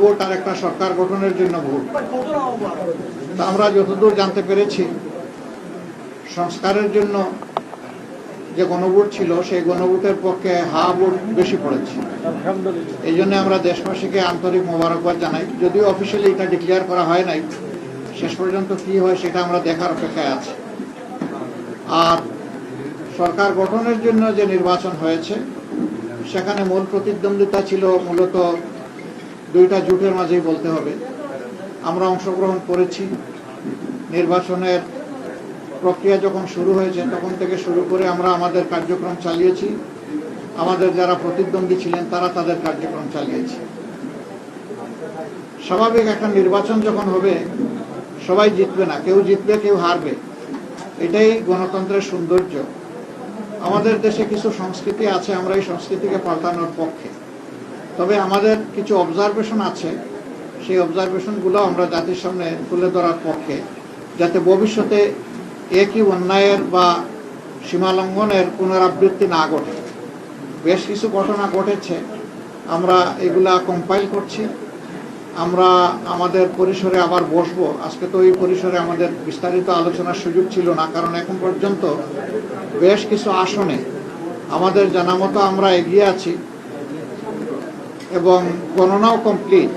Vote আর একটা সরকার গঠনের জন্য ভোট। তা আমরা যতদূর জানতে পেরেছি, সংস্কারের জন্য যে গণভোট ছিল সেই গণভোটের পক্ষে হা ভোট বেশি পড়েছে। এই জন্য আমরা দেশবাসীকে আন্তরিক মোবারকবাদ জানাই। যদিও অফিসিয়ালি এটা ডিক্লেয়ার করা হয় নাই, শেষ পর্যন্ত কি হয় সেটা আমরা দেখার অপেক্ষায় আছি। আর সরকার গঠনের জন্য যে নির্বাচন হয়েছে সেখানে মূল প্রতিদ্বন্দ্বিতা ছিল মূলত দুইটা জোটের মাঝেই বলতে হবে। আমরা অংশগ্রহণ করেছি। নির্বাচনের প্রক্রিয়া যখন শুরু হয়েছে তখন থেকে শুরু করে আমরা আমাদের কার্যক্রম চালিয়েছি। আমাদের যারা প্রতিদ্বন্দ্বী ছিলেন তারা তাদের কার্যক্রম চালিয়েছে। স্বাভাবিক একটা নির্বাচন যখন হবে সবাই জিতবে না, কেউ জিতবে কেউ হারবে, এটাই গণতন্ত্রের সৌন্দর্য। আমাদের দেশে কিছু সংস্কৃতি আছে, আমরা এই সংস্কৃতিকে পাল্টানোর পক্ষে। তবে আমাদের কিছু অবজারভেশন আছে, সেই অবজারভেশনগুলো আমরা জাতির সামনে তুলে ধরার পক্ষে, যাতে ভবিষ্যতে একই অন্যায়ের বা সীমালঙ্ঘনের পুনরাবৃত্তি না ঘটে। বেশ কিছু ঘটনা ঘটেছে, আমরা এগুলা কম্পাইল করছি। আমরা আমাদের পরিসরে আবার বসবো। আজকে তো এই পরিসরে আমাদের বিস্তারিত আলোচনার সুযোগ ছিল না, কারণ এখন পর্যন্ত বেশ কিছু আসনে আমাদের জানা মতো আমরা এগিয়ে আছি এবং গণনাও কমপ্লিট।